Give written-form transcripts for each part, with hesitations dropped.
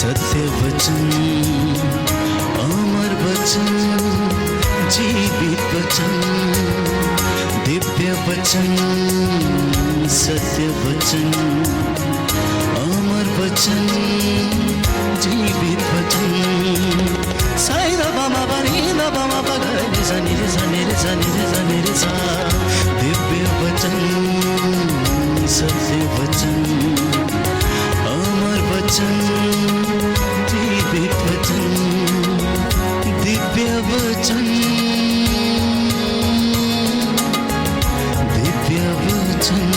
सत्य वचन, अमर वचन, जीवित वचन, दिव्य वचन, सत्य वचन, अमर वचन, जीवित वचन। साई दा बामा बनी दा बामा बगरे सा निरे सा निरे सा निरे सा निरे सा। दिव्य वचन, सत्य वचन, अमर वचन, जीवित वचन, दिव्य वचन, दिव्य वचन।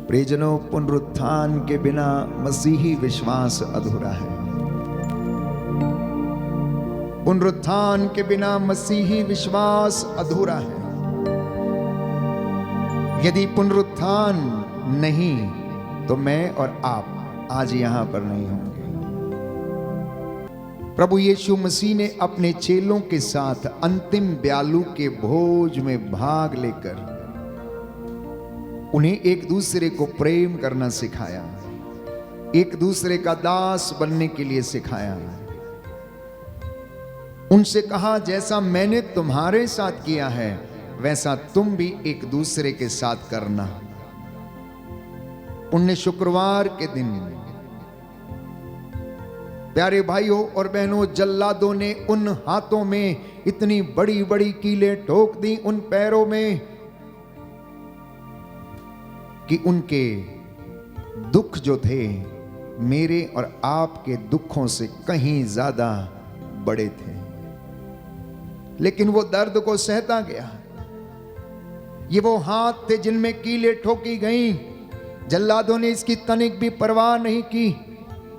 प्रियजनों, पुनरुत्थान के बिना मसीही विश्वास अधूरा है। पुनरुत्थान के बिना मसीही विश्वास अधूरा है। यदि पुनरुत्थान नहीं तो मैं और आप आज यहां पर नहीं होंगे। प्रभु यीशु मसीह ने अपने चेलों के साथ अंतिम ब्यालू के भोज में भाग लेकर उन्हें एक दूसरे को प्रेम करना सिखाया, एक दूसरे का दास बनने के लिए सिखाया। उनसे कहा, जैसा मैंने तुम्हारे साथ किया है वैसा तुम भी एक दूसरे के साथ करना। उन्हें शुक्रवार के दिन प्यारे भाइयों और बहनों, जल्लादों ने उन हाथों में इतनी बड़ी बड़ी कीलें ठोक दी, उन पैरों में, कि उनके दुख जो थे मेरे और आपके दुखों से कहीं ज्यादा बड़े थे। लेकिन वो दर्द को सहता गया। ये वो हाथ थे जिनमें कीलें ठोकी गईं। जल्लादों ने इसकी तनिक भी परवाह नहीं की।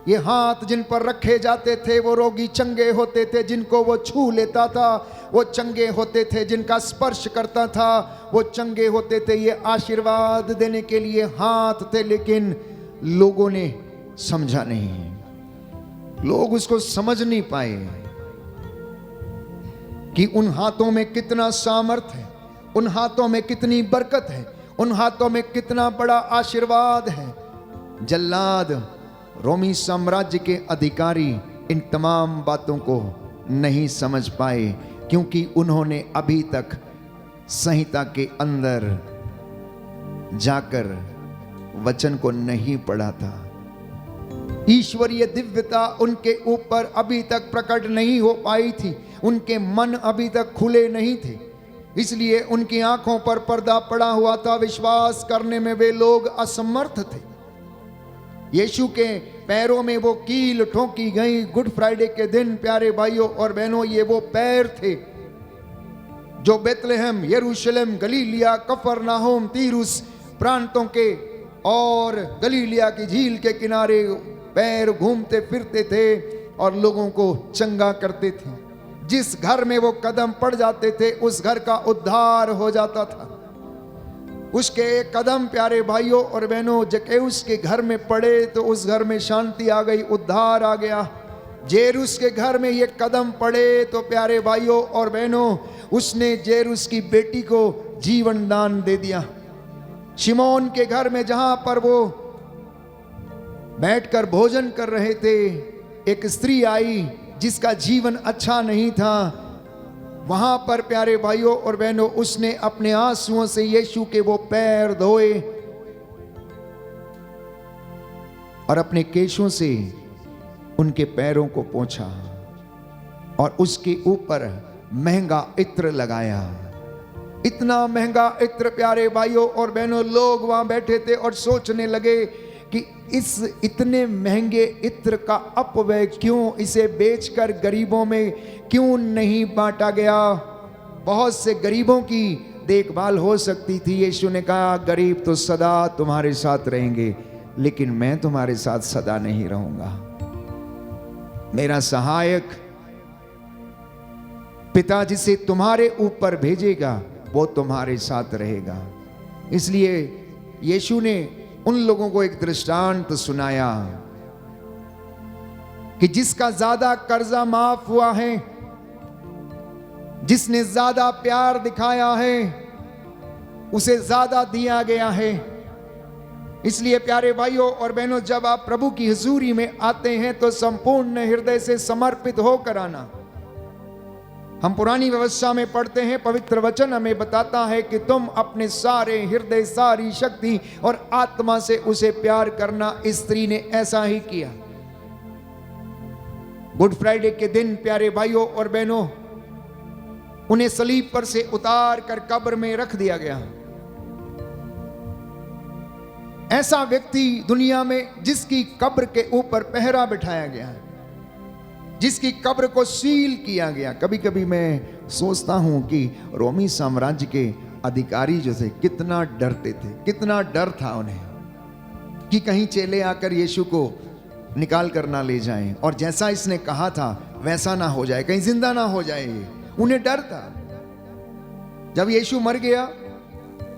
ये हाथ जिन पर रखे जाते थे वो रोगी चंगे होते थे, जिनको वो छू लेता था वो चंगे होते थे, जिनका स्पर्श करता था वो चंगे होते थे। ये आशीर्वाद देने के लिए हाथ थे, लेकिन लोगों ने समझा नहीं। लोग उसको समझ नहीं पाए कि उन हाथों में कितना सामर्थ्य है, उन हाथों में कितनी बरकत है, उन हाथों में कितना बड़ा आशीर्वाद है। जल्लाद, रोमी साम्राज्य के अधिकारी इन तमाम बातों को नहीं समझ पाए, क्योंकि उन्होंने अभी तक संहिता के अंदर जाकर वचन को नहीं पढ़ा था। ईश्वरीय दिव्यता उनके ऊपर अभी तक प्रकट नहीं हो पाई थी, उनके मन अभी तक खुले नहीं थे, इसलिए उनकी आंखों पर पर्दा पड़ा हुआ था। विश्वास करने में वे लोग असमर्थ थे। यीशु के पैरों में वो कील ठोकी गई गुड फ्राइडे के दिन। प्यारे भाइयों और बहनों, ये वो पैर थे जो बेतलेहम, यरूशलेम, गलीलिया, कफरनाहोम, तीरुस प्रांतों के और गलीलिया की झील के किनारे पैर घूमते फिरते थे और लोगों को चंगा करते थे। जिस घर में वो कदम पड़ जाते थे उस घर का उद्धार हो जाता था। उसके एक कदम प्यारे भाइयों और बहनों जक्कैउस के घर में पड़े तो उस घर में शांति आ गई, उद्धार आ गया। जेरुस के घर में ये कदम पड़े तो प्यारे भाइयों और बहनों उसने जेरुस की बेटी को जीवन दान दे दिया। शिमोन के घर में जहां पर वो बैठकर भोजन कर रहे थे, एक स्त्री आई जिसका जीवन अच्छा नहीं था। वहां पर प्यारे भाइयों और बहनों उसने अपने आंसुओं से यीशु के वो पैर धोए और अपने केशों से उनके पैरों को पोंछा और उसके ऊपर महंगा इत्र लगाया। इतना महंगा इत्र प्यारे भाइयों और बहनों, लोग वहां बैठे थे और सोचने लगे कि इस इतने महंगे इत्र का अपव्यय क्यों, इसे बेचकर गरीबों में क्यों नहीं बांटा गया। बहुत से गरीबों की देखभाल हो सकती थी। यीशु ने कहा, गरीब तो सदा तुम्हारे साथ रहेंगे, लेकिन मैं तुम्हारे साथ सदा नहीं रहूंगा। मेरा सहायक पिता जिसे तुम्हारे ऊपर भेजेगा वो तुम्हारे साथ रहेगा। इसलिए यीशु ने उन लोगों को एक दृष्टांत सुनाया कि जिसका ज्यादा कर्जा माफ हुआ है, जिसने ज्यादा प्यार दिखाया है, उसे ज्यादा दिया गया है। इसलिए प्यारे भाइयों और बहनों, जब आप प्रभु की हुजूरी में आते हैं तो संपूर्ण हृदय से समर्पित होकर आना। हम पुरानी व्यवस्था में पढ़ते हैं, पवित्र वचन हमें बताता है कि तुम अपने सारे हृदय, सारी शक्ति और आत्मा से उसे प्यार करना। इस स्त्री ने ऐसा ही किया। गुड फ्राइडे के दिन प्यारे भाइयों और बहनों, उन्हें सलीब पर से उतार कर कब्र में रख दिया गया। ऐसा व्यक्ति दुनिया में जिसकी कब्र के ऊपर पहरा बिठाया गया है, जिसकी कब्र को सील किया गया। कभी कभी मैं सोचता हूं कि रोमी साम्राज्य के अधिकारी जो थे कितना डरते थे, कितना डर था उन्हें कि कहीं चेले आकर यीशु को निकाल कर ना ले जाएं और जैसा इसने कहा था वैसा ना हो जाए, कहीं जिंदा ना हो जाए। उन्हें डर था। जब यीशु मर गया,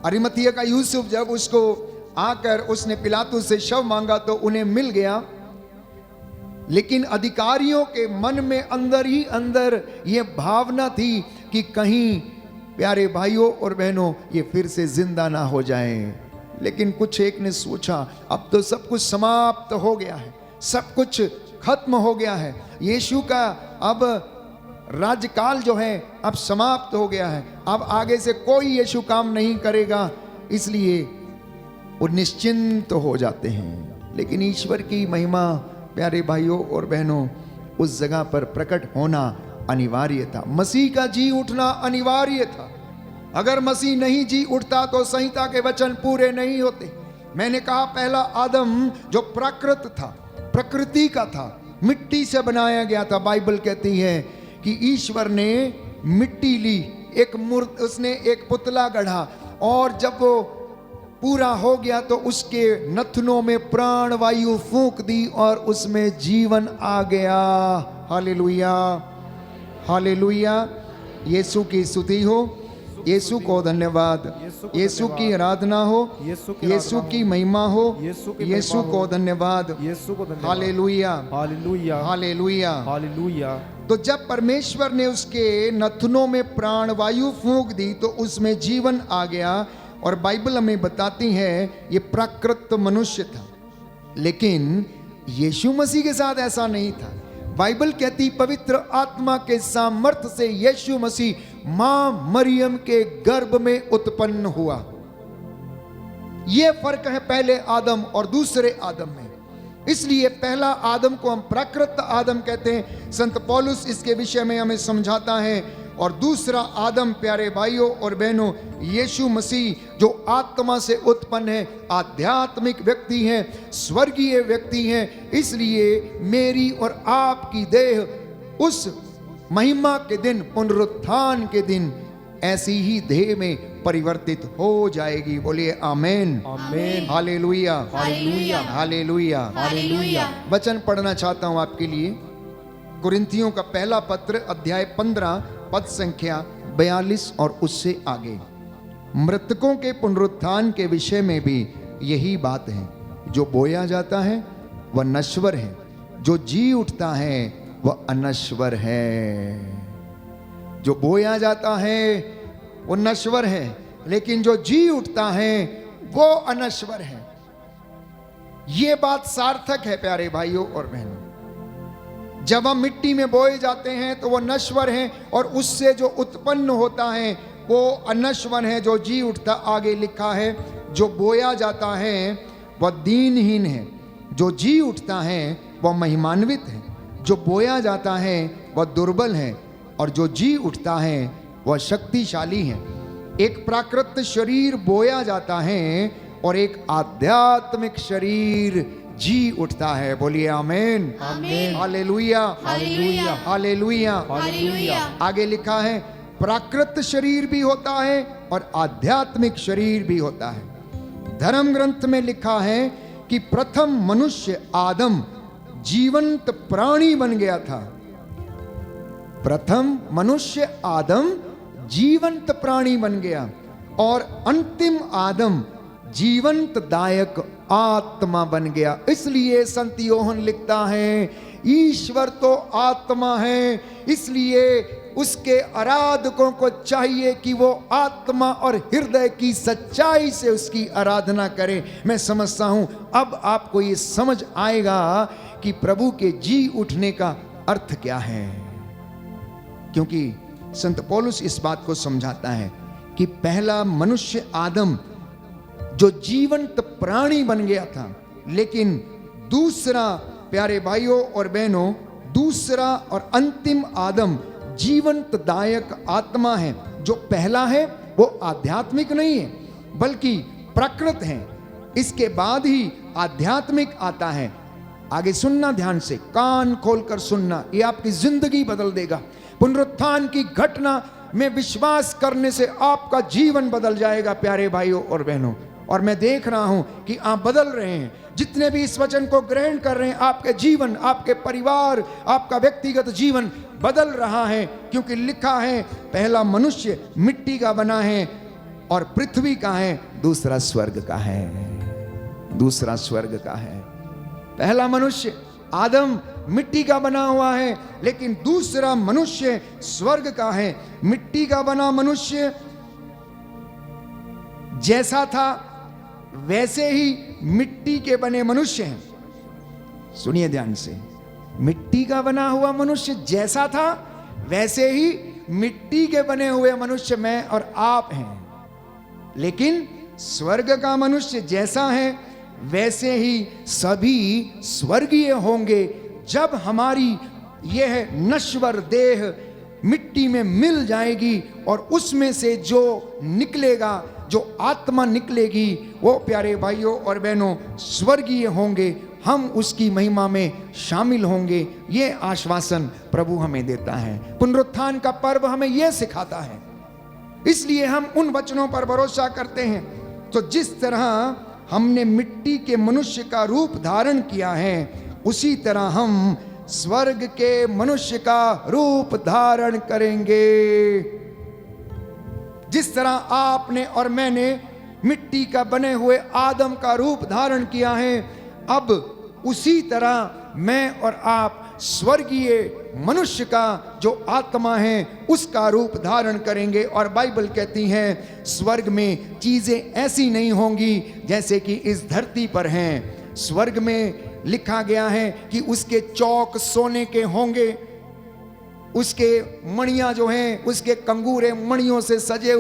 अरिमथिया का यूसुफ जब उसको आकर उसने पिलातुस से शव मांगा तो उन्हें मिल गया, लेकिन अधिकारियों के मन में अंदर ही अंदर यह भावना थी कि कहीं प्यारे भाइयों और बहनों ये फिर से जिंदा ना हो जाए। लेकिन कुछ एक ने सोचा अब तो सब कुछ समाप्त हो गया है, सब कुछ खत्म हो गया है, यीशु का अब राज्यकाल जो है अब समाप्त हो गया है, अब आगे से कोई यीशु काम नहीं करेगा, इसलिए वो निश्चिंत हो जाते हैं। लेकिन ईश्वर की महिमा प्यारे भाइयों और बहनों उस जगह पर प्रकट होना अनिवार्य था। मसीह का जी उठना अनिवार्य था। अगर मसीह नहीं जी उठता तो संहिता के वचन पूरे नहीं होते। मैंने कहा पहला आदम जो प्राकृत था, प्रकृति का था, मिट्टी से बनाया गया था। बाइबल कहती है कि ईश्वर ने मिट्टी ली, उसने एक पुतला गढ़ा और जब वो पूरा हो गया तो उसके नथनों में प्राण वायु फूंक दी और उसमें जीवन आ गया। Hallelujah, hallelujah. यीशु की स्तुति हो, यीशु को धन्यवाद, यीशु की आराधना हो, यीशु की महिमा हो, यीशु को धन्यवाद, हालेलुया, हालेलुया, हालेलुया, हालेलुया। तो जब परमेश्वर ने उसके नथनों में प्राण वायु फूंक दी तो उसमें जीवन आ गया। और बाइबल हमें बताती है ये प्राकृत मनुष्य था। लेकिन यीशु मसीह के साथ ऐसा नहीं था। बाइबल कहती पवित्र आत्मा के सामर्थ्य से यीशु मसीह मां मरियम के गर्भ में उत्पन्न हुआ। यह फर्क है पहले आदम और दूसरे आदम में। इसलिए पहला आदम को हम प्राकृत आदम कहते हैं। संत पौलुस इसके विषय में हमें समझाता है। और दूसरा आदम प्यारे भाइयों और बहनों यीशु मसीह जो आत्मा से उत्पन्न है, आध्यात्मिक व्यक्ति हैं, स्वर्गीय व्यक्ति हैं। इसलिए मेरी और आपकी देह उस महिमा के दिन, पुनरुत्थान के दिन ऐसी ही देह में परिवर्तित हो जाएगी। बोलिए आमेन, आमेन, हालेलुया, हालेलुया, हालेलुया, हालेलुया। वचन पढ़ना चाहता हूं आपके लिए। कुरिन्थियों का पहला पत्र अध्याय 15 पद संख्या 42 और उससे आगे। मृतकों के पुनरुत्थान के विषय में भी यही बात है। जो बोया जाता है वह नश्वर है, जो जी उठता है वह अनश्वर है। जो बोया जाता है वो नश्वर है, लेकिन जो जी उठता है वो अनश्वर है। ये बात सार्थक है प्यारे भाइयों और बहनों। जब हम मिट्टी में बोए जाते हैं तो वो नश्वर है और उससे जो उत्पन्न होता है वो अनश्वर है। जो जी उठता, आगे लिखा है, जो बोया जाता है वह दीनहीन है, जो जी उठता है वह महिमान्वित है। जो बोया जाता है वह दुर्बल है और जो जी उठता है वह शक्तिशाली है। एक प्राकृत शरीर बोया जाता है और एक आध्यात्मिक शरीर जी उठता है। बोलिए आमेन, आमेन, हालेलुया, हालेलुया, हालेलुया, हालेलुया। आगे लिखा है प्राकृत शरीर भी होता है और आध्यात्मिक शरीर भी होता है। धर्म ग्रंथ में लिखा है कि प्रथम मनुष्य आदम जीवंत प्राणी बन गया था। प्रथम मनुष्य आदम जीवंत प्राणी बन गया और अंतिम आदम जीवंत दायक आत्मा बन गया। इसलिए संत योहन लिखता है ईश्वर तो आत्मा है, इसलिए उसके आराधकों को चाहिए कि वो आत्मा और हृदय की सच्चाई से उसकी आराधना करें। मैं समझता हूं अब आपको ये समझ आएगा कि प्रभु के जी उठने का अर्थ क्या है, क्योंकि संत पौलुस इस बात को समझाता है कि पहला मनुष्य आदम जो जीवंत प्राणी बन गया था, लेकिन दूसरा, प्यारे भाइयों और बहनों, दूसरा और अंतिम आदम जीवंत दायक आत्मा है। जो पहला है वो आध्यात्मिक नहीं है बल्कि प्राकृत है, इसके बाद ही आध्यात्मिक आता है। आगे सुनना ध्यान से, कान खोलकर सुनना, ये आपकी जिंदगी बदल देगा। पुनरुत्थान की घटना में विश्वास करने से आपका जीवन बदल जाएगा प्यारे भाइयों और बहनों। और मैं देख रहा हूं कि आप बदल रहे हैं। जितने भी इस वचन को ग्रहण कर रहे हैं, आपके जीवन, आपके परिवार, आपका व्यक्तिगत जीवन बदल रहा है, क्योंकि लिखा है पहला मनुष्य मिट्टी का बना है और पृथ्वी का है, दूसरा स्वर्ग का है। दूसरा स्वर्ग का है। पहला मनुष्य आदम मिट्टी का बना हुआ है, लेकिन दूसरा मनुष्य स्वर्ग का है। मिट्टी का बना मनुष्य जैसा था वैसे ही मिट्टी के बने मनुष्य हैं। सुनिए ध्यान से, मिट्टी का बना हुआ मनुष्य जैसा था वैसे ही मिट्टी के बने हुए मनुष्य मैं और आप हैं। लेकिन स्वर्ग का मनुष्य जैसा है वैसे ही सभी स्वर्गीय होंगे जब हमारी यह नश्वर देह मिट्टी में मिल जाएगी और उसमें से जो निकलेगा, जो आत्मा निकलेगी, वो प्यारे भाइयों और बहनों स्वर्गीय होंगे। हम उसकी महिमा में शामिल होंगे। ये आश्वासन प्रभु हमें देता है। पुनरुत्थान का पर्व हमें यह सिखाता है, इसलिए हम उन वचनों पर भरोसा करते हैं। तो जिस तरह हमने मिट्टी के मनुष्य का रूप धारण किया है, उसी तरह हम स्वर्ग के मनुष्य का रूप धारण करेंगे। जिस तरह आपने और मैंने मिट्टी का बने हुए आदम का रूप धारण किया है, अब उसी तरह मैं और आप स्वर्गीय मनुष्य का जो आत्मा है उसका रूप धारण करेंगे। और बाइबल कहती है स्वर्ग में चीजें ऐसी नहीं होंगी जैसे कि इस धरती पर हैं। स्वर्ग में लिखा गया है कि उसके चौक सोने के होंगे, उसके मणियां जो हैं उसके कंगूरे मणियों से सजे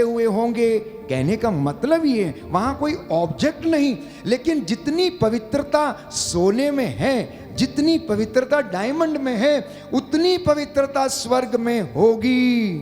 हुए होंगे। कहने का मतलब ये है वहां कोई ऑब्जेक्ट नहीं, लेकिन जितनी पवित्रता सोने में है, जितनी पवित्रता डायमंड में है, उतनी पवित्रता स्वर्ग में होगी।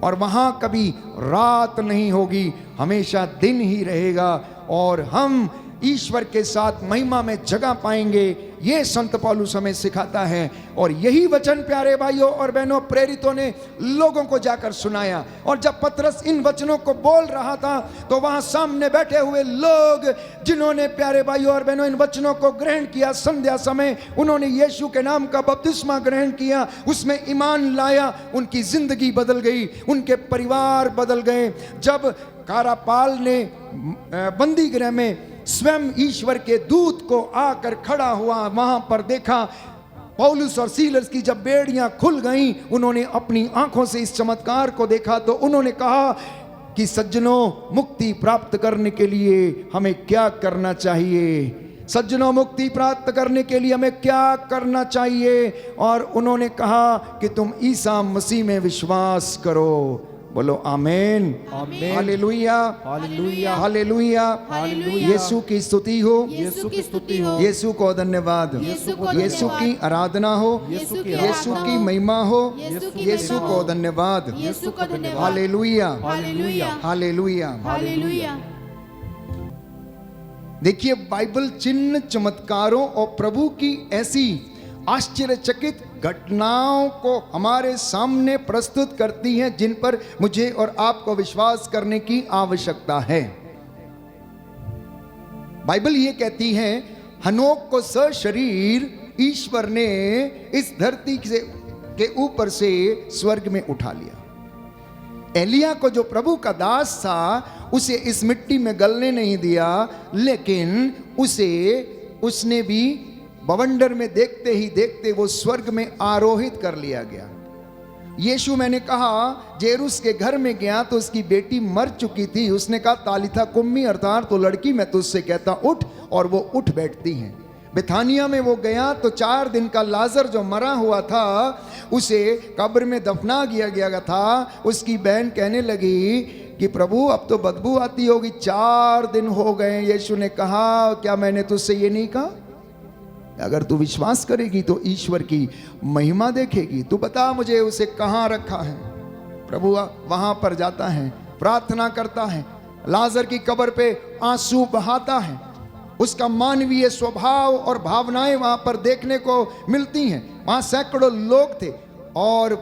और वहां कभी रात नहीं होगी, हमेशा दिन ही रहेगा और हम ईश्वर के साथ महिमा में जगह पाएंगे। ये संत पौलुस हमें सिखाता है। और यही वचन प्यारे भाइयों और बहनों प्रेरितों ने लोगों को जाकर सुनाया। और जब पतरस इन वचनों को बोल रहा था तो वहां सामने बैठे हुए लोग जिन्होंने प्यारे भाइयों और बहनों इन वचनों को ग्रहण किया, संध्या समय उन्होंने यीशु के नाम का बपतिस्मा ग्रहण किया, उसमें ईमान लाया, उनकी जिंदगी बदल गई, उनके परिवार बदल गए। जब कारापाल ने बंदी गृह में स्वयं ईश्वर के दूत को आकर खड़ा हुआ, वहां पर देखा पौलुस और सीलस की जब बेड़ियां खुल गईं, उन्होंने अपनी आंखों से इस चमत्कार को देखा तो उन्होंने कहा कि सज्जनों, मुक्ति प्राप्त करने के लिए हमें क्या करना चाहिए? सज्जनों, मुक्ति प्राप्त करने के लिए हमें क्या करना चाहिए? और उन्होंने कहा कि तुम ईसा मसीह में विश्वास करो। बोलो आमेन, आमेन, हालेलुया, हालेलुया, हालेलुया, हालेलुया। यीशु की स्तुति हो, यीशु की स्तुति हो, यीशु को धन्यवाद, यीशु को यीशु धन्यवाद। की आराधना हो, यीशु की यीशु आराधना की हो, महिमा हो, यीशु की यीशु महिमा को हो, धन्यवाद, यीशु को धन्यवाद। Hallelujah, hallelujah, hallelujah. हालेलुया। देखिए, बाइबल चिन्ह, चमत्कारों और प्रभु की ऐसी आश्चर्यचकित घटनाओं को हमारे सामने प्रस्तुत करती हैं जिन पर मुझे और आपको विश्वास करने की आवश्यकता है। बाइबल ये कहती है हनोक को सशरीर ईश्वर ने इस धरती के ऊपर से स्वर्ग में उठा लिया। एलिया को जो प्रभु का दास था उसे इस मिट्टी में गलने नहीं दिया, लेकिन उसने भी बवंडर में देखते ही देखते वो स्वर्ग में आरोहित कर लिया गया। यीशु, मैंने कहा, जेरुस के घर में गया तो उसकी बेटी मर चुकी थी। उसने कहा, तालिथा कुम्मी, अर्थात तो लड़की मैं तुझसे कहता उठ, और वो उठ बैठती है। बेथानिया में वो गया तो 4 दिन का लाजर जो मरा हुआ था उसे कब्र में दफना किया गया था। उसकी बहन कहने लगी कि प्रभु अब तो बदबू आती होगी, 4 दिन हो गए। यीशु ने कहा, क्या मैंने तुझसे ये नहीं कहा? अगर तू विश्वास करेगी तो ईश्वर की महिमा देखेगी। तू बता मुझे उसे कहाँ रखा है। प्रभु वहां पर जाता है, प्रार्थना करता है, लाजर की कब्र पे आंसू बहाता है। उसका मानवीय स्वभाव और भावनाएं वहां पर देखने को मिलती हैं। वहां सैकड़ों लोग थे और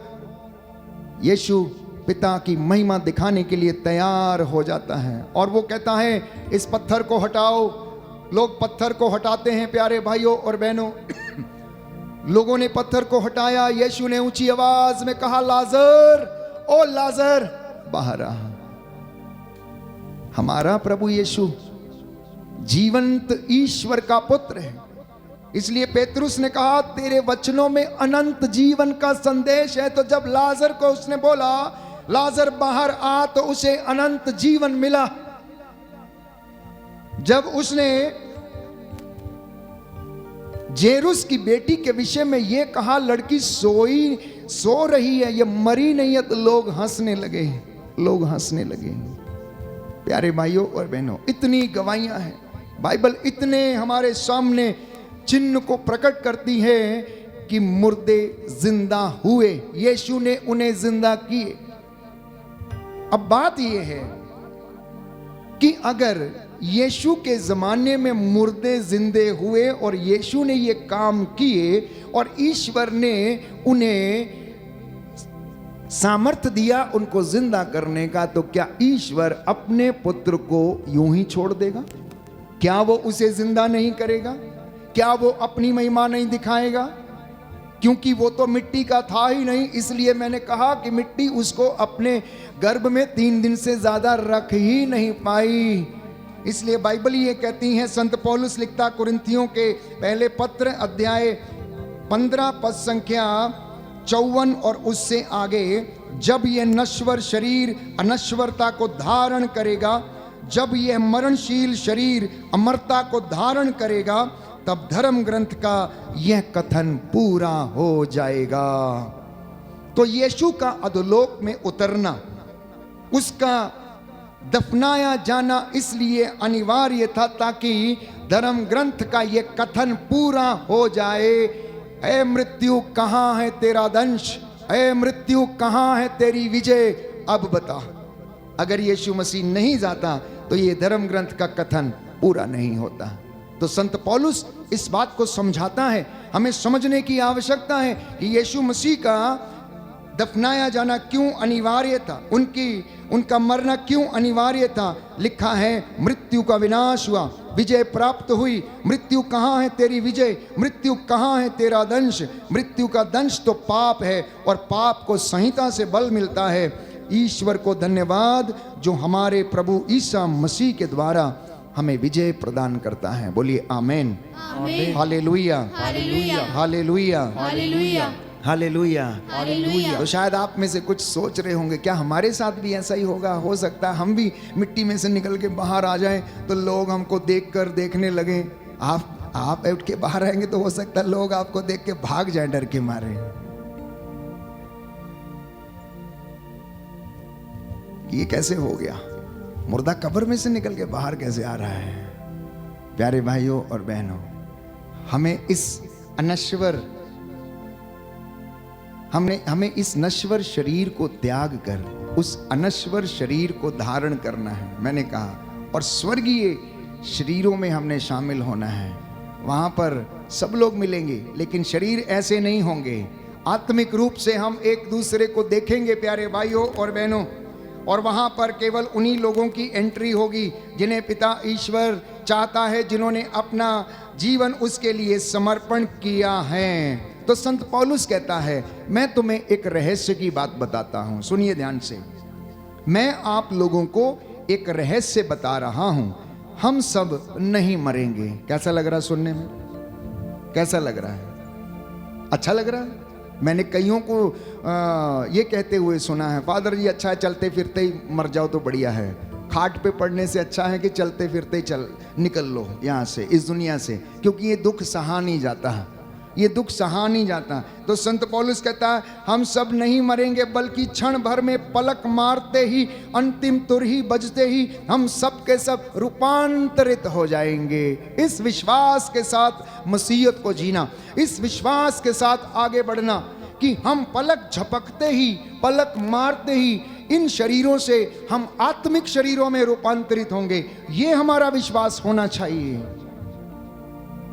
यीशु पिता की महिमा दिखाने के लिए तैयार हो जाता है और वो कहता है, इस पत्थर को हटाओ। लोग पत्थर को हटाते हैं प्यारे भाइयों और बहनों। लोगों ने पत्थर को हटाया। यीशु ने ऊंची आवाज में कहा, लाजर, ओ लाजर, बाहर आ। हमारा प्रभु यीशु जीवंत ईश्वर का पुत्र है। इसलिए पेतरुस ने कहा, तेरे वचनों में अनंत जीवन का संदेश है। तो जब लाजर को उसने बोला, लाजर बाहर आ, तो उसे अनंत जीवन मिला। जब उसने जेरुस की बेटी के विषय में यह कहा, लड़की सो रही है, ये मरी नहीं है, तो लोग हंसने लगे। लोग हंसने लगे। प्यारे भाइयों और बहनों, इतनी गवाहियां हैं। बाइबल इतने हमारे सामने चिन्ह को प्रकट करती है कि मुर्दे जिंदा हुए, यीशु ने उन्हें जिंदा किए। अब बात यह है कि अगर यीशु के जमाने में मुर्दे जिंदे हुए और यीशु ने ये काम किए और ईश्वर ने उन्हें सामर्थ्य दिया उनको जिंदा करने का, तो क्या ईश्वर अपने पुत्र को यूं ही छोड़ देगा? क्या वो उसे जिंदा नहीं करेगा? क्या वो अपनी महिमा नहीं दिखाएगा? क्योंकि वो तो मिट्टी का था ही नहीं। इसलिए मैंने कहा कि मिट्टी उसको अपने गर्भ में 3 दिन से ज्यादा रख ही नहीं पाई। इसलिए बाइबल ये कहती है, संत पौलुस लिखता कुरिन्थियों के पहले पत्र अध्याय 15 पद संख्या 54 और उससे आगे, जब यह नश्वर शरीर अनश्वरता को धारण करेगा, जब यह मरणशील शरीर अमरता को धारण करेगा, तब धर्म ग्रंथ का यह कथन पूरा हो जाएगा। तो यीशु का अधोलोक में उतरना, उसका दफनाया जाना इसलिए अनिवार्य था ताकि धर्म ग्रंथ का यह कथन पूरा हो जाए। ऐ मृत्यु कहाँ है तेरा दंश? ऐ मृत्यु कहाँ है तेरी विजय? अब बता। अगर यीशु मसीह नहीं जाता तो ये धर्म ग्रंथ का कथन पूरा नहीं होता। तो संत पौलुस इस बात को समझाता है। हमें समझने की आवश्यकता है कि यीशु मसीह का दफनाया जाना क्यों अनिवार्य था, उनका मरना क्यों अनिवार्य था। लिखा है, मृत्यु का विनाश हुआ, विजय प्राप्त हुई। मृत्यु कहाँ है तेरी विजय? मृत्यु कहाँ है तेरा दंश? मृत्यु का दंश तो पाप है और पाप को संहिता से बल मिलता है। ईश्वर को धन्यवाद जो हमारे प्रभु ईसा मसीह के द्वारा हमें विजय प्रदान करता है। बोलिए amen, hallelujah, hallelujah, hallelujah, hallelujah, hallelujah, hallelujah. तो शायद आप में से कुछ सोच रहे होंगे, क्या हमारे साथ भी ऐसा ही होगा? हो सकता है हम भी मिट्टी में से निकल के बाहर आ जाएं तो लोग हमको देखकर देखने लगे। आप उठ के बाहर आएंगे तो हो सकता है लोग आपको देख के भाग जाएं डर के मारे। ये कैसे हो गया? मुर्दा कब्र में से निकल के बाहर कैसे आ रहा है? प्यारे भाइयों और बहनों, हमें इस नश्वर शरीर को त्याग कर उस अनश्वर शरीर को धारण करना है। मैंने कहा, और स्वर्गीय शरीरों में हमने शामिल होना है। वहां पर सब लोग मिलेंगे लेकिन शरीर ऐसे नहीं होंगे। आत्मिक रूप से हम एक दूसरे को देखेंगे प्यारे भाइयों और बहनों, और वहां पर केवल उन्हीं लोगों की एंट्री होगी जिन्हें पिता ईश्वर चाहता है, जिन्होंने अपना जीवन उसके लिए समर्पण किया है। तो संत पौलुस कहता है, मैं तुम्हें एक रहस्य की बात बताता हूं, सुनिए ध्यान से। मैं आप लोगों को एक रहस्य बता रहा हूं, हम सब नहीं मरेंगे। कैसा लग रहा है सुनने में? कैसा लग रहा है? अच्छा लग रहा है? मैंने कईयों को ये कहते हुए सुना है, फादर जी अच्छा है चलते फिरते ही मर जाओ तो बढ़िया है, खाट पे पड़ने से अच्छा है कि चलते फिरते ही चल निकल लो यहाँ से, इस दुनिया से, क्योंकि ये दुख सहा नहीं जाता है, ये दुख सहा नहीं जाता। तो संत पौलुस कहता है हम सब नहीं मरेंगे, बल्कि क्षण भर में पलक मारते ही, अंतिम तुरही बजते ही हम सब के सब रूपांतरित हो जाएंगे। इस विश्वास के साथ मसीहत को जीना, इस विश्वास के साथ आगे बढ़ना कि हम पलक झपकते ही, पलक मारते ही इन शरीरों से हम आत्मिक शरीरों में रूपांतरित होंगे, ये हमारा विश्वास होना चाहिए।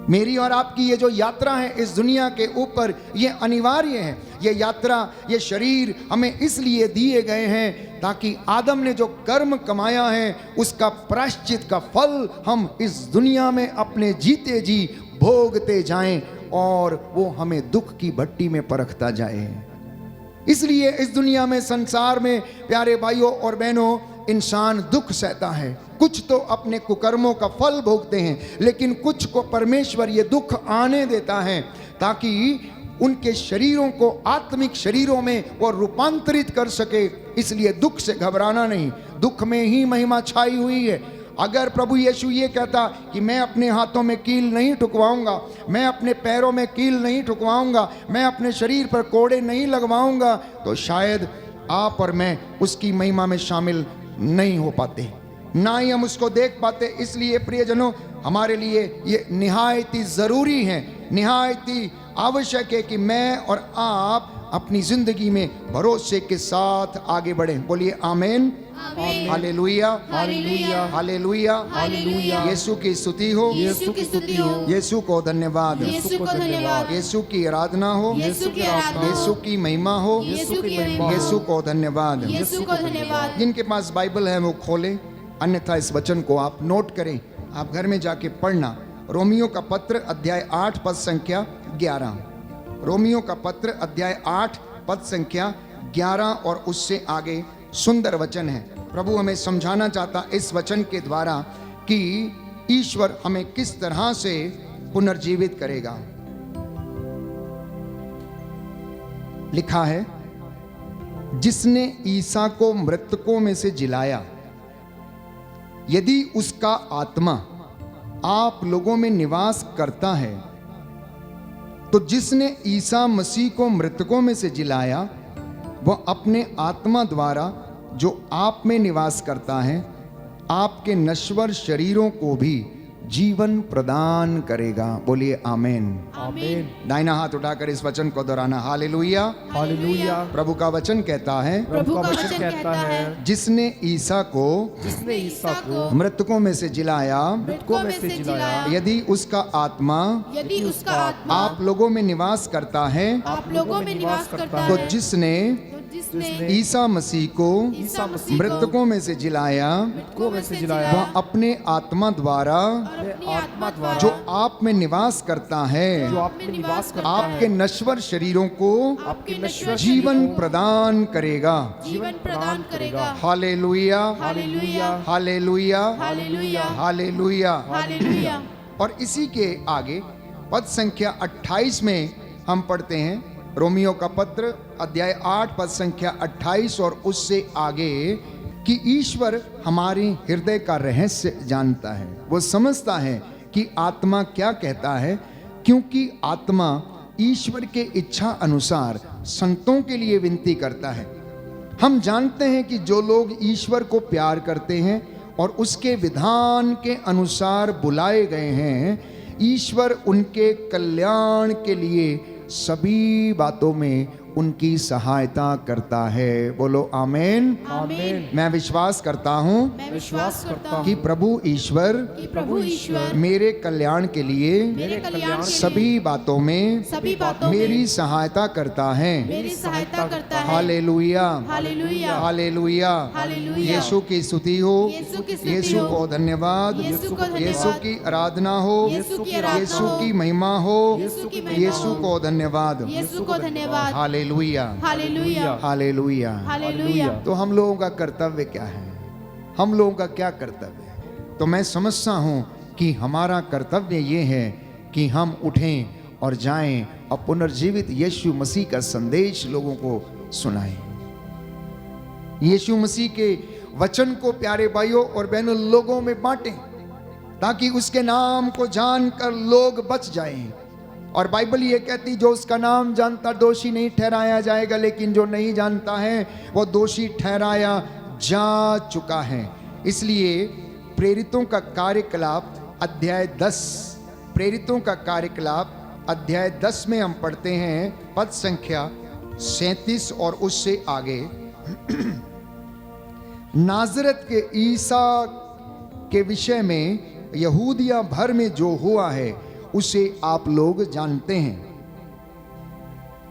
मेरी और आपकी ये जो यात्रा है इस दुनिया के ऊपर, ये अनिवार्य है। ये यात्रा, ये शरीर हमें इसलिए दिए गए हैं ताकि आदम ने जो कर्म कमाया है उसका प्रायश्चित का फल हम इस दुनिया में अपने जीते जी भोगते जाएं और वो हमें दुख की भट्टी में परखता जाए। इसलिए इस दुनिया में, संसार में प्यारे भाइयों और बहनों, इंसान दुख सहता है। कुछ तो अपने कुकर्मों का फल भोगते हैं, लेकिन कुछ को परमेश्वर ये दुख आने देता है ताकि उनके शरीरों को आत्मिक शरीरों में वो रूपांतरित कर सके। इसलिए दुख से घबराना नहीं, दुख में ही महिमा छाई हुई है। अगर प्रभु यीशु ये कहता कि मैं अपने हाथों में कील नहीं ठुकवाऊंगा, मैं अपने पैरों में कील नहीं ठुकवाऊंगा, मैं अपने शरीर पर कोड़े नहीं लगवाऊंगा, तो शायद आप और मैं उसकी महिमा में शामिल नहीं हो पाते, ना ही हम उसको देख पाते। इसलिए प्रियजनों, हमारे लिए ये निहायत ही ज़रूरी है, निहायत ही आवश्यक है कि मैं और आप अपनी जिंदगी में भरोसे के साथ आगे बढ़ें। बोलिए आमीन, हालेलुया, हालेलुया, हालेलुया, हालेलुया। यीशु की स्तुति हो, यीशु की स्तुति हो, यीशु को धन्यवाद, यीशु को धन्यवाद, यीशु की आराधना हो, यीशु की आराधना, यीशु की महिमा हो, यीशु की महिमा, यीशु को धन्यवाद। यीशु को धन्यवाद। जिनके पास बाइबल है वो खोलें, अन्यथा इस वचन को आप नोट करें, आप घर में जाके पढ़ना। रोमियो का पत्र अध्याय 8 पद संख्या 11, रोमियो का पत्र अध्याय 8 पद संख्या 11 और उससे आगे सुंदर वचन है। प्रभु हमें समझाना चाहता इस वचन के द्वारा कि ईश्वर हमें किस तरह से पुनर्जीवित करेगा। लिखा है, जिसने ईसा को मृतकों में से जिलाया, यदि उसका आत्मा आप लोगों में निवास करता है, तो जिसने ईसा मसीह को मृतकों में से जिलाया, वह अपने आत्मा द्वारा जो आप में निवास करता है, आपके नश्वर शरीरों को भी जीवन प्रदान करेगा। बोलिए आमीन, आमीन। दाहिना हाथ उठाकर इस वचन को दोहराना, हालेलुया, हालेलुया। प्रभु का वचन कहता है, प्रभु का वचन कहता है, जिसने ईसा को जिसने ईसा को मृतकों में से जिलाया, मृतकों में से जिलाया, यदि उसका आत्मा यदि उसका आत्मा आप लोगों में निवास करता है, आप लोगों में निवास करता तो है, जिसने जिसने ईसा मसीह को ईसा मसीह को मृतकों में से जिलाया, मृतकों में से जिलाया, वह अपने आत्मा द्वारा और अपनी आत्मा द्वारा जो आप में निवास करता है, जो आप में निवास करता आपके नश्वर शरीरों को आपके नश्वर जीवन प्रदान करेगा। जीवन प्रदान करेगा। Hallelujah, hallelujah, hallelujah, hallelujah, hallelujah. Hallelujah. और इसी के आगे पद संख्या 28 में हम पढ़ते हैं, रोमियो का पत्र अध्याय 8 पद संख्या 28 और उससे आगे, कि ईश्वर हमारे हृदय का रहस्य जानता है, वो समझता है कि आत्मा क्या कहता है, क्योंकि आत्मा ईश्वर के इच्छा अनुसार संतों के लिए विनती करता है। हम जानते हैं कि जो लोग ईश्वर को प्यार करते हैं और उसके विधान के अनुसार बुलाए गए हैं, ईश्वर उनके कल्याण के लिए सभी बातों में उनकी सहायता करता है। बोलो आमीन, आमीन। मैं विश्वास करता हूँ मैं विश्वास करता हूँ कि प्रभु ईश्वर कि प्रभु ईश्वर मेरे कल्याण के लिए मेरे कल्याण के लिए सभी बातों में सभी बातों में मेरी सहायता करता है। मेरी सहायता करता है। Hallelujah, hallelujah, hallelujah. हालेलुया। यीशु की स्तुति हो, यीशु की स्तुति यीशु हो, को धन्यवाद, यीशु को धन्यवाद, यीशु की आराधना हो, यीशु की आराधना यीशु हो, की महिमा हो, यीशु की महिमा यीशु हो, को धन्यवाद। यीशु को धन्यवाद। Hallelujah, hallelujah, hallelujah. हालेलुया। तो हम लोगों का कर्तव्य क्या है? हम लोगों का क्या कर्तव्य है? तो मैं समझता हूँ कि हमारा कर्तव्य ये है कि हम उठें और जाएं और पुनर्जीवित यीशु मसीह का संदेश लोगों को सुनाएं। यीशु मसीह के वचन को प्यारे भाइयों और बहनों लोगों में बांटें, ताकि उसके नाम को जानकर लोग बच जाएं। और बाइबल ये कहती, जो उसका नाम जानता दोषी नहीं ठहराया जाएगा, लेकिन जो नहीं जानता है वो दोषी ठहराया जा चुका है। इसलिए प्रेरितों का कार्यकलाप अध्याय 10, प्रेरितों का कार्यकलाप अध्याय 10 में हम पढ़ते हैं पद संख्या 37 और उससे आगे। नाजरत के ईसा के विषय में यहूदिया भर में जो हुआ है उसे आप लोग जानते हैं।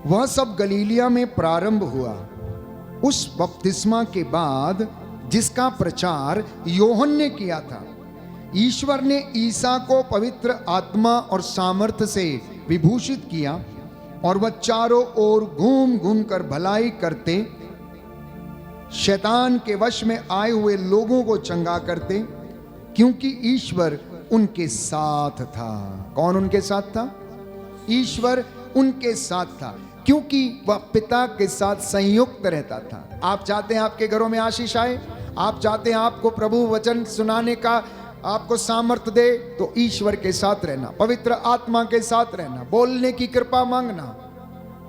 वह सब गलीलिया में प्रारंभ हुआ, उस बपतिस्मा के बाद जिसका प्रचार योहन ने किया था। ईश्वर ने ईसा को पवित्र आत्मा और सामर्थ्य से विभूषित किया और वह चारों ओर घूम घूम कर भलाई करते, शैतान के वश में आए हुए लोगों को चंगा करते, क्योंकि ईश्वर उनके साथ था। कौन उनके साथ था? ईश्वर उनके साथ था, क्योंकि वह पिता के साथ संयुक्त रहता था। आप चाहते हैं आपके घरों में आशीष आए, आप चाहते हैं आपको प्रभु वचन सुनाने का आपको सामर्थ्य दे, तो ईश्वर के साथ रहना, पवित्र आत्मा के साथ रहना, बोलने की कृपा मांगना।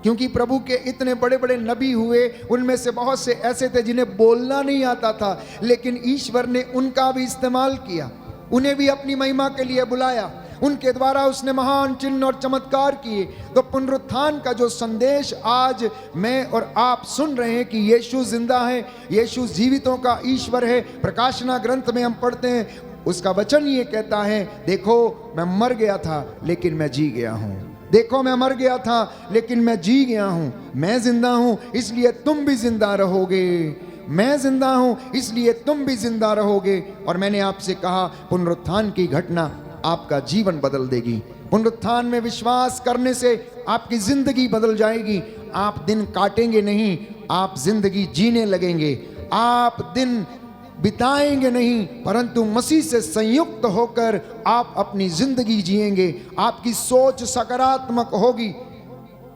क्योंकि प्रभु के इतने बड़े बड़े नबी हुए, उनमें से बहुत से ऐसे थे जिन्हें बोलना नहीं आता था, लेकिन ईश्वर ने उनका भी इस्तेमाल किया, उन्हें भी अपनी महिमा के लिए बुलाया, उनके द्वारा उसने महान चिन्ह और चमत्कार किए। तो पुनरुत्थान का जो संदेश आज मैं और आप सुन रहे हैं कि यीशु जिंदा है, यीशु जीवितों का ईश्वर है, प्रकाशना ग्रंथ में हम पढ़ते हैं, उसका वचन ये कहता है, देखो मैं मर गया था लेकिन मैं जी गया हूँ, देखो मैं मर गया था लेकिन मैं जी गया हूँ, मैं जिंदा हूँ इसलिए तुम भी जिंदा रहोगे, मैं जिंदा हूं इसलिए तुम भी जिंदा रहोगे। और मैंने आपसे कहा पुनरुत्थान की घटना आपका जीवन बदल देगी। पुनरुत्थान में विश्वास करने से आपकी जिंदगी बदल जाएगी। आप दिन काटेंगे नहीं, आप जिंदगी जीने लगेंगे। आप दिन बिताएंगे नहीं, परंतु मसीह से संयुक्त होकर आप अपनी जिंदगी जिएंगे। आपकी सोच सकारात्मक होगी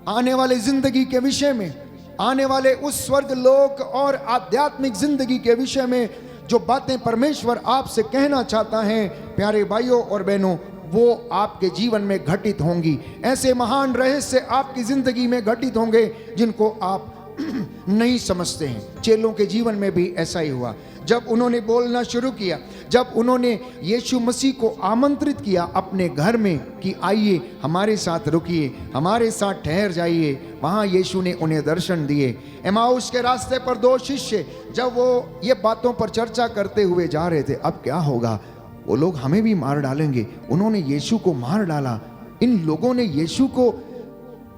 आने वाले जिंदगी के विषय में, आने वाले उस स्वर्ग लोक और आध्यात्मिक जिंदगी के विषय में। जो बातें परमेश्वर आपसे कहना चाहता है प्यारे भाइयों और बहनों, वो आपके जीवन में घटित होंगी। ऐसे महान रहस्य आपकी जिंदगी में घटित होंगे जिनको आप नहीं समझते हैं। चेलों के जीवन में भी ऐसा ही हुआ। जब उन्होंने बोलना शुरू किया, जब उन्होंने यीशु मसीह को आमंत्रित किया अपने घर में कि आइए हमारे साथ रुकिए, हमारे साथ ठहर जाइए, वहाँ यीशु ने उन्हें दर्शन दिए। एमाउस के रास्ते पर दो शिष्य जब वो ये बातों पर चर्चा करते हुए जा रहे थे, अब क्या होगा, वो लोग हमें भी मार डालेंगे। उन्होंने यीशु को मार डाला। इन लोगों ने यीशु को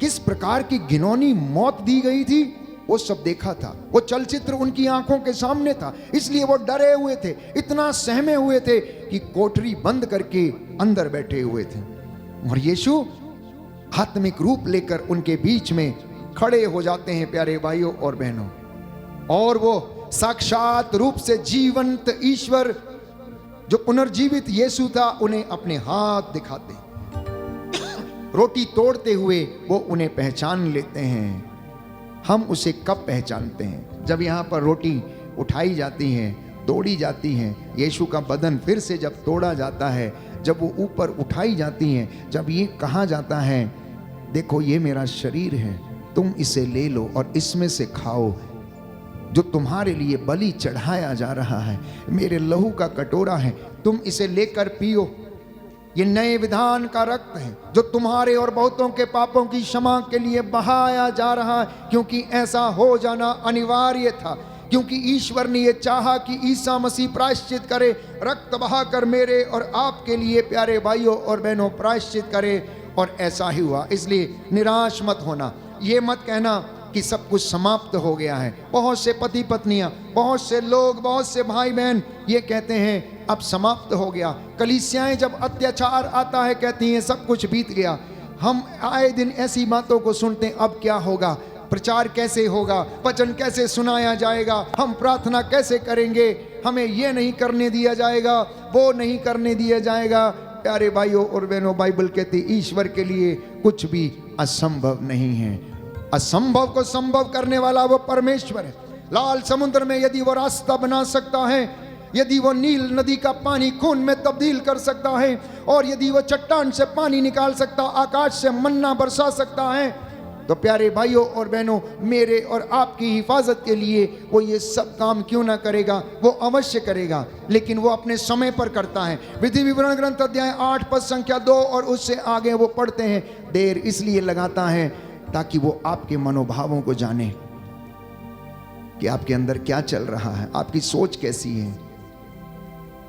किस प्रकार की घिनौनी मौत दी गई थी वो सब देखा था। वो चलचित्र उनकी आंखों के सामने था, इसलिए वो डरे हुए थे, इतना सहमे हुए थे कि कोठरी बंद करके अंदर बैठे हुए थे। और यीशु आत्मिक रूप लेकर उनके बीच में खड़े हो जाते हैं प्यारे भाइयों और बहनों, और वो साक्षात रूप से जीवंत ईश्वर जो पुनर्जीवित यीशु था उन्हें अपने हाथ दिखाते हैं। रोटी तोड़ते हुए वो उन्हें पहचान लेते हैं। हम उसे कब पहचानते हैं? जब यहाँ पर रोटी उठाई जाती हैं, तोड़ी जाती हैं, यीशु का बदन फिर से जब तोड़ा जाता है, जब वो ऊपर उठाई जाती हैं, जब ये कहा जाता है देखो ये मेरा शरीर है, तुम इसे ले लो और इसमें से खाओ, जो तुम्हारे लिए बलि चढ़ाया जा रहा है, मेरे लहू का कटोरा है, तुम इसे लेकर पियो, ये नए विधान का रक्त है जो तुम्हारे और बहुतों के पापों की क्षमा के लिए बहाया जा रहा है। क्योंकि ऐसा हो जाना अनिवार्य था, क्योंकि ईश्वर ने यह चाहा कि ईसा मसीह प्रायश्चित करे, रक्त बहाकर मेरे और आपके लिए प्यारे भाइयों और बहनों प्रायश्चित करे, और ऐसा ही हुआ। इसलिए निराश मत होना, ये मत कहना कि सब कुछ समाप्त हो गया है। बहुत से पति पत्नियां, बहुत से लोग, बहुत से भाई बहन ये कहते हैं अब समाप्त हो गया। कलीसियाएं जब अत्याचार आता है कहती हैं सब कुछ बीत गया। हम आए दिन ऐसी बातों को सुनते हैं, अब क्या होगा, प्रचार कैसे होगा, वचन कैसे सुनाया जाएगा, हम प्रार्थना कैसे करेंगे, हमें ये नहीं करने दिया जाएगा, वो नहीं करने दिया जाएगा। प्यारे भाइयों और बहनों, बाइबल कहती ईश्वर के लिए कुछ भी असंभव नहीं है। असंभव को संभव करने वाला वो परमेश्वर है। लाल समुद्र में यदि वो रास्ता बना सकता है, यदि वो नील नदी का पानी खून में तब्दील कर सकता है, और यदि वो चट्टान से पानी निकाल सकता, आकाश से मन्ना बरसा सकता है, तो प्यारे भाइयों और बहनों, मेरे और आपकी हिफाजत के लिए वो ये सब काम क्यों ना करेगा? वो अवश्य करेगा, लेकिन वो अपने समय पर करता है। विधि विवरण ग्रंथ अध्याय 8 पद संख्या 2 और उससे आगे वो पढ़ते हैं, देर इसलिए लगाता है ताकि वो आपके मनोभावों को जाने कि आपके अंदर क्या चल रहा है, आपकी सोच कैसी है,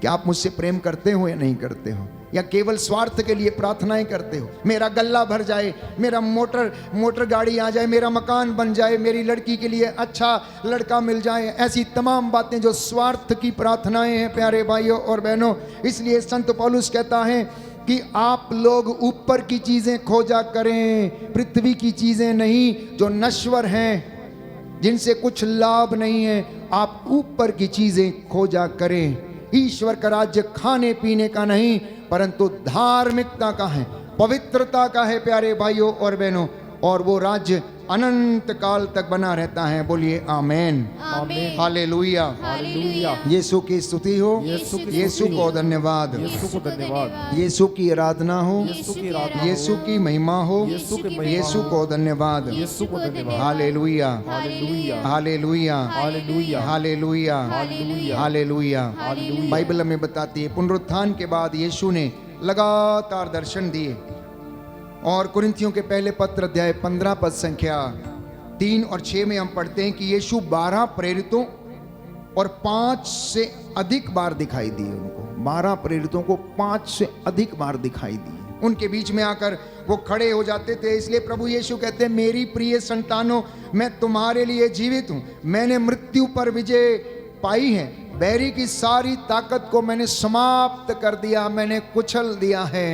क्या आप मुझसे प्रेम करते हो या नहीं करते हो, या केवल स्वार्थ के लिए प्रार्थनाएं करते हो? मेरा गल्ला भर जाए, मेरा मोटर गाड़ी आ जाए, मेरा मकान बन जाए, मेरी लड़की के लिए अच्छा लड़का मिल जाए, ऐसी तमाम बातें जो स्वार्थ की प्रार्थनाएं हैं प्यारे भाइयों और बहनों। इसलिए संत पौलुस कहता है कि आप लोग ऊपर की चीजें खोजा करें, पृथ्वी की चीजें नहीं जो नश्वर हैं, जिनसे कुछ लाभ नहीं है। आप ऊपर की चीजें खोजा करें। ईश्वर का राज्य खाने पीने का नहीं परंतु धार्मिकता का है, पवित्रता का है प्यारे भाइयों और बहनों, और वो राज्य अनंत काल तक बना रहता है। बोलिए आमेन, आमीन, हालेलुया। हालेलुया, यीशु की स्तुति हो, यीशु की यीशु स्तुति को हो, धन्यवाद, यीशु को धन्यवाद, यीशु की आराधना हो, यीशु की आराधना, यीशु की महिमा हो, यीशु की महिमा यीशु को धन्यवाद, यीशु को धन्यवाद, hallelujah, hallelujah, hallelujah, hallelujah, hallelujah, hallelujah, hallelujah. Hallelujah. Bible हमें बताती है पुनरुत्थान के बाद यीशु ने लगातार दर्शन दिए, और कुरिन्थियों के पहले पत्र अध्याय 15 पद संख्या 3 और 6 में हम पढ़ते हैं कि यीशु 12 प्रेरितों और 5 से अधिक बार दिखाई दिए। उनको 12 प्रेरितों को 5 से अधिक बार दिखाई दिए। उनके बीच में आकर वो खड़े हो जाते थे। इसलिए प्रभु यीशु कहते हैं, मेरी प्रिय संतानों, मैं तुम्हारे लिए जीवित हूँ, मैंने मृत्यु पर विजय पाई है, बैरी की सारी ताकत को मैंने समाप्त कर दिया, मैंने कुचल दिया है।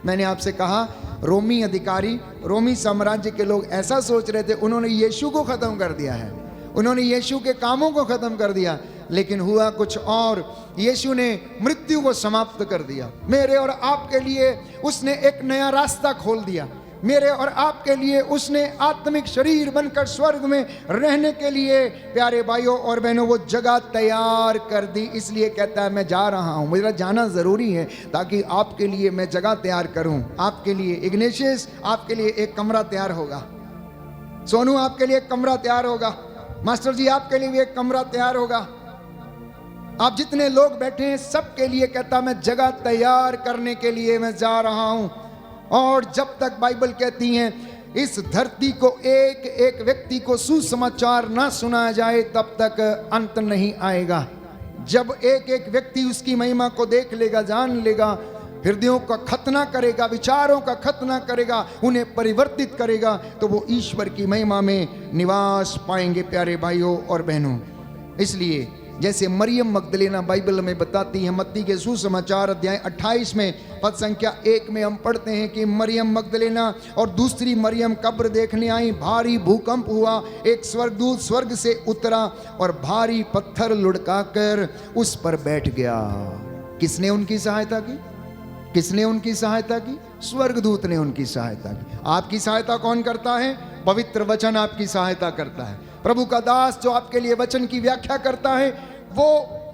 मैंने आपसे कहा रोमी अधिकारी, रोमी साम्राज्य के लोग ऐसा सोच रहे थे, उन्होंने यीशु को खत्म कर दिया है, उन्होंने यीशु के कामों को खत्म कर दिया, लेकिन हुआ कुछ और। यीशु ने मृत्यु को समाप्त कर दिया। मेरे और आपके लिए उसने एक नया रास्ता खोल दिया। मेरे और आपके लिए उसने आत्मिक शरीर बनकर स्वर्ग में रहने के लिए प्यारे भाइयों और बहनों वो जगह तैयार कर दी। इसलिए कहता है मैं जा रहा हूँ, मेरा जाना ज़रूरी है ताकि आपके लिए मैं जगह तैयार करूँ। आपके लिए इग्नेशियस, आपके लिए एक कमरा तैयार होगा। सोनू, आपके लिए एक कमरा तैयार होगा। मास्टर जी, आपके लिए भी एक कमरा तैयार होगा। आप जितने लोग बैठे हैं सबके लिए कहता मैं जगह तैयार करने के लिए मैं जा रहा हूँ। और जब तक बाइबल कहती है इस धरती को एक एक व्यक्ति को सुसमाचार ना सुनाया जाए तब तक अंत नहीं आएगा। जब एक एक व्यक्ति उसकी महिमा को देख लेगा, जान लेगा, हृदयों का खतना करेगा, विचारों का खतना करेगा, उन्हें परिवर्तित करेगा, तो वो ईश्वर की महिमा में निवास पाएंगे प्यारे भाइयों और बहनों। इसलिए जैसे मरियम मगदलेना बाइबल में बताती है, मत्ती के सुसमाचार अध्याय 28 में पद संख्या 1 में हम पढ़ते हैं कि मरियम मगदलेना और दूसरी मरियम कब्र देखने आई। भारी भूकंप हुआ, एक स्वर्गदूत स्वर्ग से उतरा और भारी पत्थर लुढ़काकर उस पर बैठ गया। किसने उनकी सहायता की? किसने उनकी सहायता की? स्वर्गदूत ने उनकी सहायता की। आपकी सहायता कौन करता है? पवित्र वचन आपकी सहायता करता है। प्रभु का दास जो आपके लिए वचन की व्याख्या करता है वो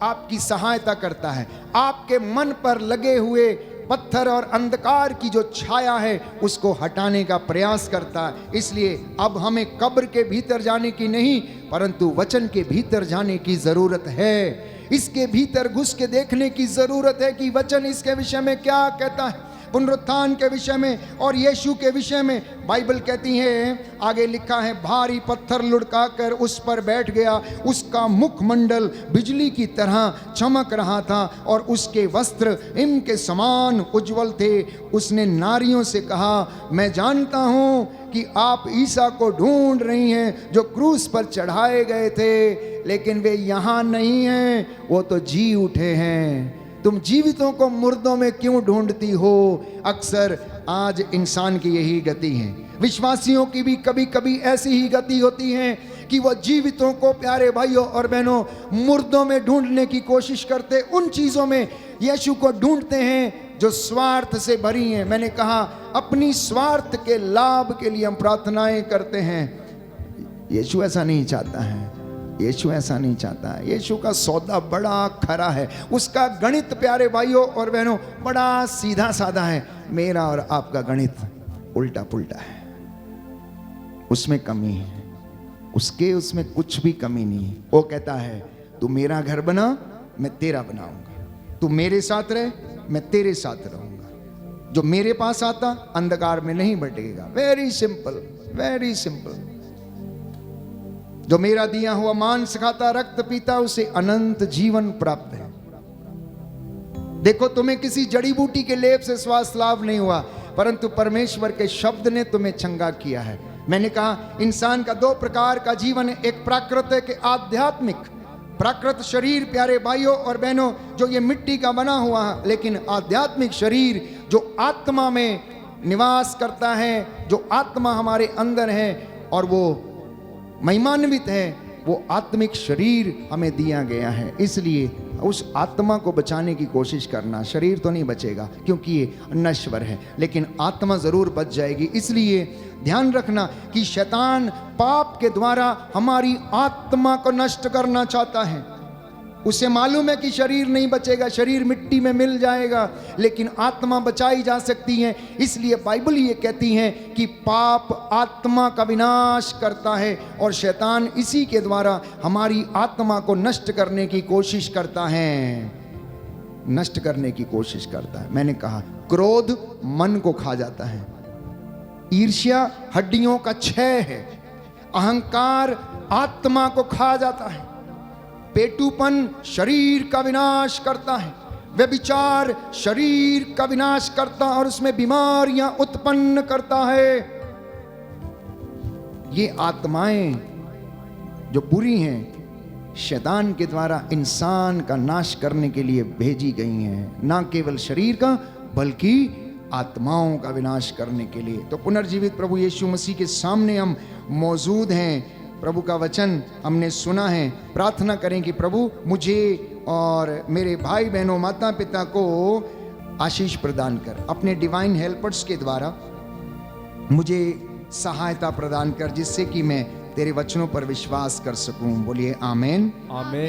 आपकी सहायता करता है। आपके मन पर लगे हुए पत्थर और अंधकार की जो छाया है उसको हटाने का प्रयास करता है। इसलिए अब हमें कब्र के भीतर जाने की नहीं परंतु वचन के भीतर जाने की जरूरत है। इसके भीतर घुस के देखने की जरूरत है कि वचन इसके विषय में क्या कहता है, पुनरुत्थान के विषय में और यीशु के विषय में। बाइबल कहती है, आगे लिखा है, भारी पत्थर लुढ़काकर उस पर बैठ गया, उसका मुखमंडल बिजली की तरह चमक रहा था और उसके वस्त्र हिम के समान उज्जवल थे। उसने नारियों से कहा, मैं जानता हूँ कि आप ईसा को ढूंढ रही हैं जो क्रूस पर चढ़ाए गए थे, लेकिन वे यहाँ नहीं हैं, वो तो जी उठे हैं। तुम जीवितों को मुर्दों में क्यों ढूंढती हो? अक्सर आज इंसान की यही गति है। विश्वासियों की भी कभी कभी ऐसी ही गति होती है कि वो जीवितों को प्यारे भाइयों और बहनों मुर्दों में ढूंढने की कोशिश करते, उन चीज़ों में यीशु को ढूंढते हैं जो स्वार्थ से भरी हैं। मैंने कहा अपनी स्वार्थ के लाभ के लिए हम प्रार्थनाएं करते हैं। यीशु ऐसा नहीं चाहता है, यीशु ऐसा नहीं चाहता है। यीशु का सौदा बड़ा खरा है, उसका गणित प्यारे भाइयों और बहनों बड़ा सीधा साधा है। मेरा और आपका गणित उल्टा पुल्टा है, उसमें कमी है, उसमें कुछ भी कमी नहीं है। वो कहता है तू मेरा घर बना, मैं तेरा बनाऊंगा, तू मेरे साथ रहे, मैं तेरे साथ रहूंगा। जो मेरे पास आता अंधकार में नहीं भटकेगा। Very simple, very simple. जो मेरा दिया हुआ मांस खाता, रक्त पीता, उसे अनंत जीवन प्राप्त है। देखो तुम्हें किसी जड़ी बूटी के लेप से स्वास्थ्य लाभ नहीं हुआ, परंतु परमेश्वर के शब्द ने तुम्हें चंगा किया है। मैंने कहा इंसान का दो प्रकार का जीवन है, एक प्राकृतिक, एक आध्यात्मिक। प्राकृत शरीर प्यारे भाइयों और बहनों जो ये मिट्टी का बना हुआ है, लेकिन आध्यात्मिक शरीर जो आत्मा में निवास करता है, जो आत्मा हमारे अंदर है और वो महिमान्वित है, वो आत्मिक शरीर हमें दिया गया है। इसलिए उस आत्मा को बचाने की कोशिश करना। शरीर तो नहीं बचेगा क्योंकि ये नश्वर है, लेकिन आत्मा जरूर बच जाएगी। इसलिए ध्यान रखना कि शैतान पाप के द्वारा हमारी आत्मा को नष्ट करना चाहता है। उसे मालूम है कि शरीर नहीं बचेगा, शरीर मिट्टी में मिल जाएगा, लेकिन आत्मा बचाई जा सकती है। इसलिए बाइबल ये कहती है कि पाप आत्मा का विनाश करता है और शैतान इसी के द्वारा हमारी आत्मा को नष्ट करने की कोशिश करता है, नष्ट करने की कोशिश करता है। मैंने कहा क्रोध मन को खा जाता है, ईर्ष्या हड्डियों का क्षय है, अहंकार आत्मा को खा जाता है, पेटूपन शरीर का विनाश करता है, व्यभिचार शरीर का विनाश करता और उसमें बीमारियां उत्पन्न करता है। ये आत्माएं जो बुरी हैं शैतान के द्वारा इंसान का नाश करने के लिए भेजी गई हैं, ना केवल शरीर का बल्कि आत्माओं का विनाश करने के लिए। तो पुनर्जीवित प्रभु यीशु मसीह के सामने हम मौजूद हैं, प्रभु का वचन हमने सुना है। प्रार्थना करें कि प्रभु मुझे और मेरे भाई बहनों माता पिता को आशीष प्रदान कर, अपने डिवाइन हेल्पर्स के द्वारा मुझे सहायता प्रदान कर, जिससे कि मैं तेरे वचनों पर विश्वास कर सकूं। बोलिए आमीन। आमीन।